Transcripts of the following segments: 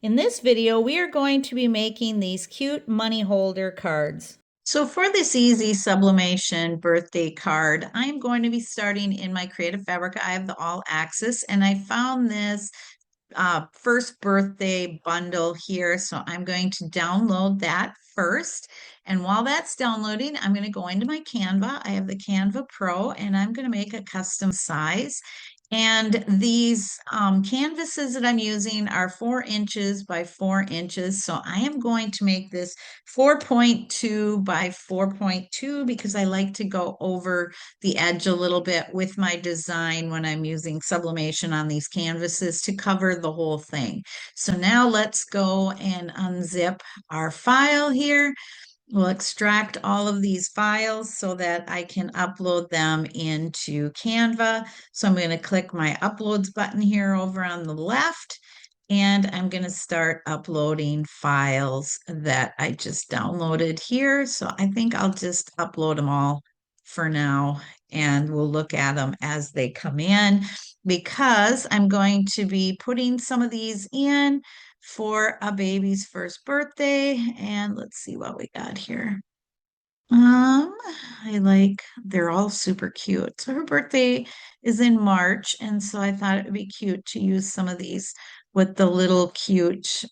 In this video, we are going to be making these cute money holder cards. So for this easy sublimation birthday card, I'm going to be starting in my Creative Fabric. I have the all access and I found this first birthday bundle here. So I'm going to download that first. And while that's downloading, I'm going to go into my Canva. I have the Canva Pro and I'm going to make a custom size. And these canvases that I'm using are 4 inches by 4 inches. So I am going to make this 4.2 by 4.2 because I like to go over the edge a little bit with my design when I'm using sublimation on these canvases to cover the whole thing. So now let's go and unzip our file here. We'll extract all of these files so that I can upload them into Canva. So I'm going to click my uploads button here over on the left, and I'm going to start uploading files that I just downloaded here. So I think I'll just upload them all for now, and we'll look at them as they come in because I'm going to be putting some of these in for a baby's first birthday. And let's see what we got here. They're all super cute. So her birthday is in March, and so I thought it would be cute to use some of these with the little cute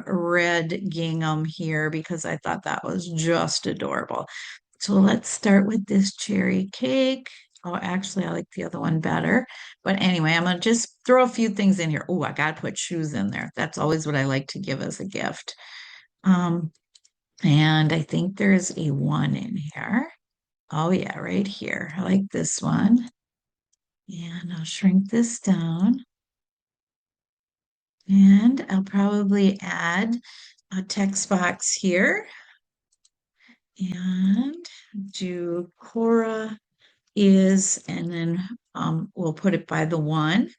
red gingham here because I thought that was just adorable. So let's start with this cherry cake. Oh, actually, I like the other one better. But anyway, I'm gonna just throw a few things in here. Oh, I gotta put shoes in there. That's always what I like to give as a gift. Um, and I think there's a one in here. Oh yeah, right here. I like this one. And I'll shrink this down. And I'll probably add a text box here and do Cora is, and then we'll put it by the one.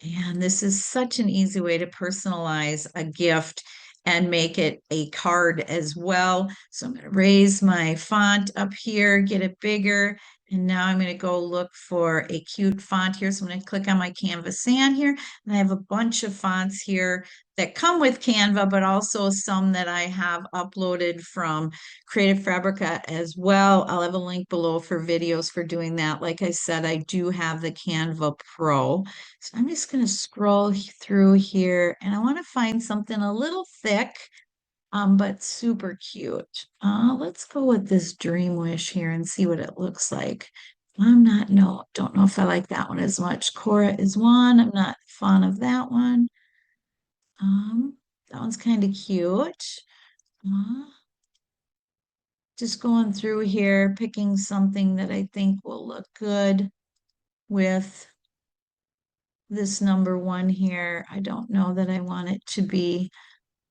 And this is such an easy way to personalize a gift and make it a card as well. So I'm going to raise my font up here, get it bigger. And now I'm going to go look for a cute font here. So I'm going to click on my Canva Sand here. And I have a bunch of fonts here that come with Canva, but also some that I have uploaded from Creative Fabrica as well. I'll have a link below for videos for doing that. Like I said, I do have the Canva Pro. So I'm just going to scroll through here and I want to find something a little thick, but super cute. Let's go with this Dream Wish here and see what it looks like. Don't know if I like that one as much. Cora is one. I'm not fond of that one. Um, that one's kind of cute. Uh, just going through here, picking something that I think will look good with this number one here. I don't know that I want it to be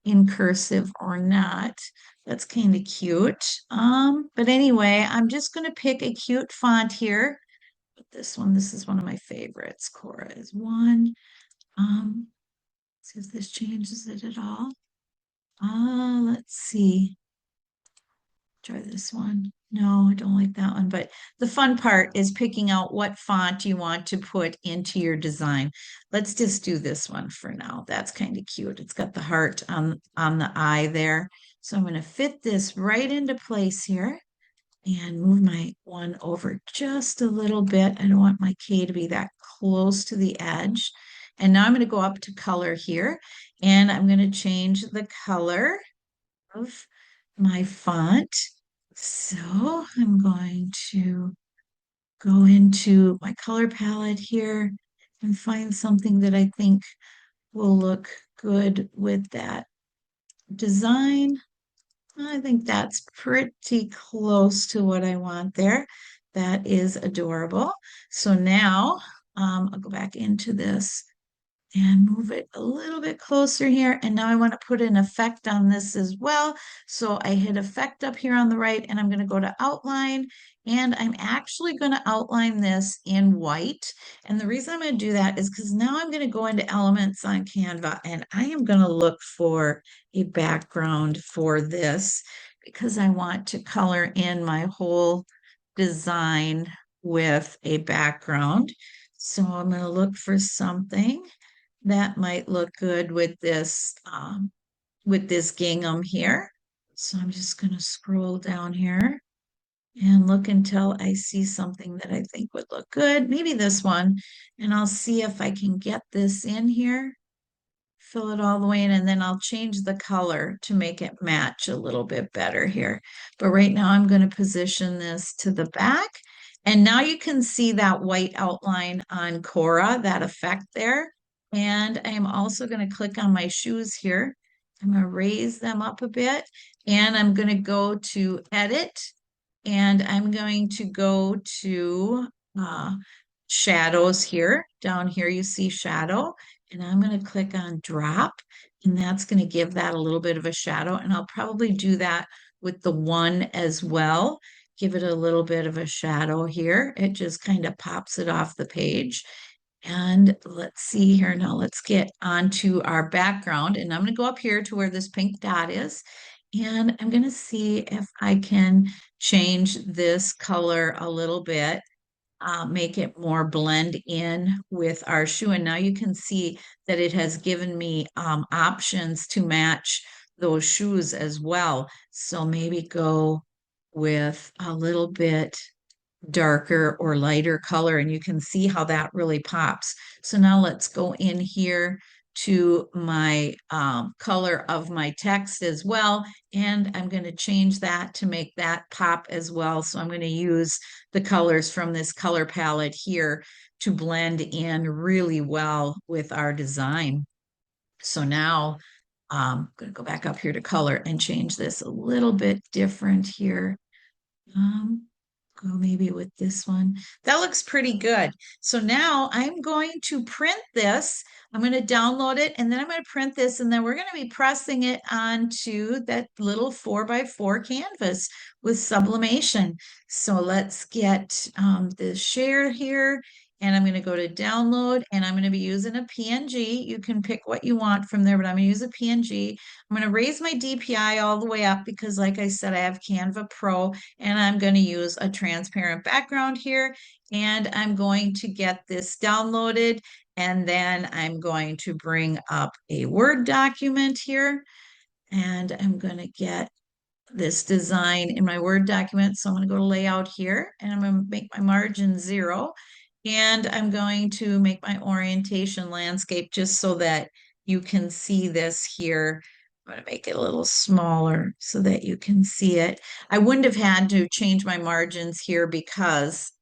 in cursive or not. That's kind of cute. But anyway, I'm just going to pick a cute font here. This is one of my favorites. Cora is one. See if this changes it at all. Let's see. Try this one. No, I don't like that one. But the fun part is picking out what font you want to put into your design. Let's just do this one for now. That's kind of cute. It's got the heart on the eye there. So I'm going to fit this right into place here and move my one over just a little bit. I don't want my K to be that close to the edge. And now I'm going to go up to color here and I'm going to change the color of my font. So I'm going to go into my color palette here and find something that I think will look good with that design. I think that's pretty close to what I want there. That is adorable. So now I'll go back into this and move it a little bit closer here. And now I want to put an effect on this as well. So I hit effect up here on the right and I'm going to go to outline and I'm actually going to outline this in white. And the reason I'm going to do that is because now I'm going to go into elements on Canva and I am going to look for a background for this because I want to color in my whole design with a background. So I'm going to look for something. That might look good with this gingham here. So I'm just going to scroll down here and look until I see something that I think would look good. Maybe this one. And I'll see if I can get this in here, fill it all the way in, and then I'll change the color to make it match a little bit better here. But right now I'm going to position this to the back. And now you can see that white outline on Cora, that effect there. And I'm also going to click on my shoes here. I'm going to raise them up a bit, and I'm going to go to edit, and I'm going to go to uh, shadows here. Down here you see shadow, and I'm going to click on drop, and that's going to give that a little bit of a shadow, and I'll probably do that with the one as well. Give it a little bit of a shadow here. It just kind of pops it off the page. And let's see here now. Let's get onto our background, and I'm going to go up here to where this pink dot is, and I'm going to see if I can change this color a little bit, make it more blend in with our shoe. And now you can see that it has given me options to match those shoes as well. So maybe go with a little bit darker or lighter color, and you can see how that really pops. So now let's go in here to my color of my text as well, and I'm going to change that to make that pop as well. So I'm going to use the colors from this color palette here to blend in really well with our design. So now I'm going to go back up here to color and change this a little bit different here. Um, Go maybe with this one. That looks pretty good. So now I'm going to print this. I'm going to download it, and then I'm going to print this, and then we're going to be pressing it onto that little 4x4 canvas with sublimation. So let's get the share here, and I'm going to go to download, and I'm going to be using a PNG. You can pick what you want from there, but I'm going to use a PNG. I'm going to raise my DPI all the way up because, like I said, I have Canva Pro, and I'm going to use a transparent background here, and I'm going to get this downloaded, and then I'm going to bring up a Word document here, and I'm going to get this design in my Word document. So I'm going to go to layout here, and I'm going to make my margin 0, and I'm going to make my orientation landscape just so that you can see this here. I'm going to make it a little smaller so that you can see it. I wouldn't have had to change my margins here because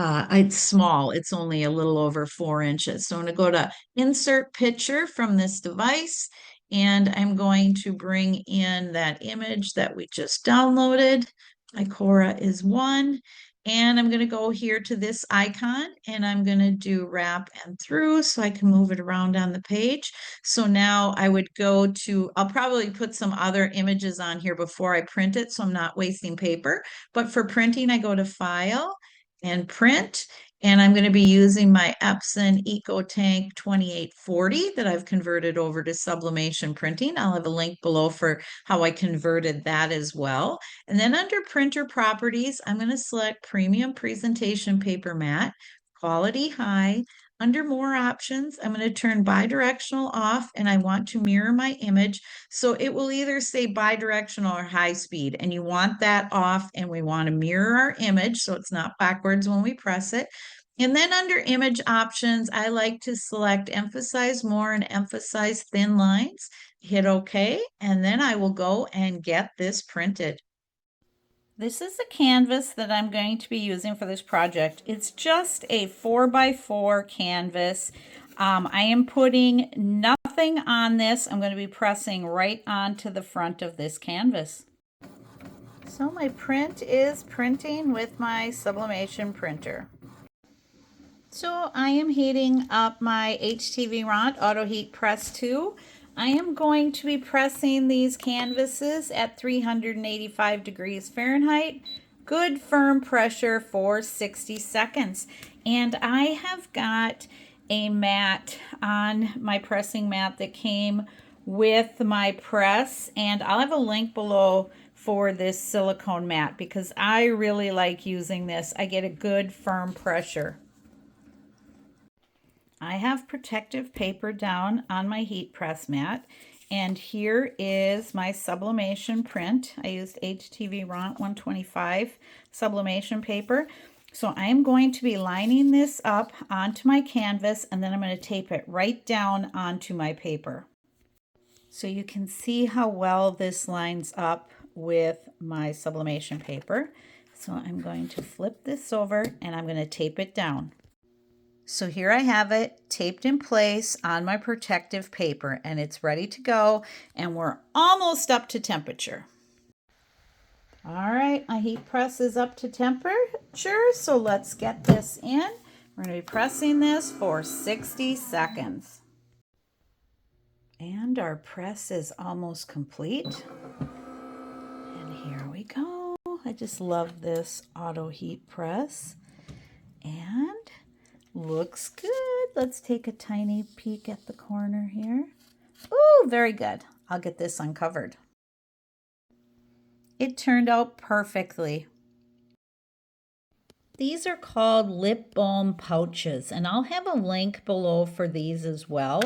it's small. It's only a little over 4 inches. So I'm going to go to insert picture from this device, and I'm going to bring in that image that we just downloaded. My Cora is 1. And I'm going to go here to this icon, and I'm going to do wrap and through so I can move it around on the page. So now I would go to, I'll probably put some other images on here before I print it so I'm not wasting paper. But for printing, I go to File and Print. And I'm going to be using my Epson EcoTank 2840 that I've converted over to sublimation printing. I'll have a link below for how I converted that as well. And then under printer properties, I'm going to select premium presentation paper matte, quality high. Under more options, I'm going to turn bidirectional off, and I want to mirror my image. So it will either say bidirectional or high speed, and you want that off, and we want to mirror our image so it's not backwards when we press it. And then under image options, I like to select emphasize more and emphasize thin lines. Hit OK, and then I will go and get this printed. This is the canvas that I'm going to be using for this project. It's just a 4x4 canvas. I am putting nothing on this. I'm going to be pressing right onto the front of this canvas. So my print is printing with my sublimation printer. So I am heating up my HTV Ront Auto Heat Press 2. I am going to be pressing these canvases at 385 degrees Fahrenheit, good firm pressure for 60 seconds. And I have got a mat on my pressing mat that came with my press, and I'll have a link below for this silicone mat because I really like using this. I get a good firm pressure. I have protective paper down on my heat press mat, and here is my sublimation print. I used HTV Ront 125 sublimation paper. So I'm going to be lining this up onto my canvas, and then I'm going to tape it right down onto my paper. So you can see how well this lines up with my sublimation paper. So I'm going to flip this over and I'm going to tape it down. So here I have it taped in place on my protective paper, and it's ready to go, and we're almost up to temperature. All right, my heat press is up to temperature, so let's get this in. We're going to be pressing this for 60 seconds. And our press is almost complete. And here we go. I just love this auto heat press. And looks good. Let's take a tiny peek at the corner here. Oh, very good. I'll get this uncovered. It turned out perfectly. These are called lip balm pouches, and I'll have a link below for these as well.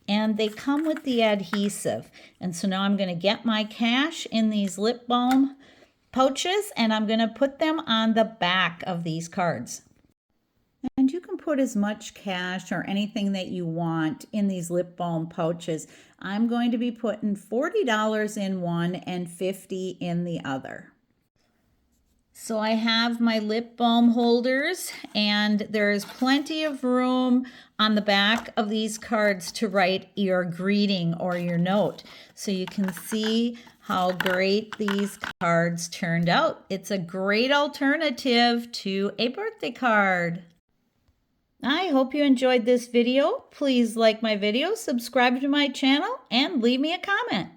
And they come with the adhesive. And so now I'm going to get my cash in these lip balm pouches, and I'm going to put them on the back of these cards. And you can put as much cash or anything that you want in these lip balm pouches. I'm going to be putting $40 in one and $50 in the other. So I have my lip balm holders, and there's plenty of room on the back of these cards to write your greeting or your note. So you can see how great these cards turned out. It's a great alternative to a birthday card. I hope you enjoyed this video. Please like my video, subscribe to my channel, and leave me a comment.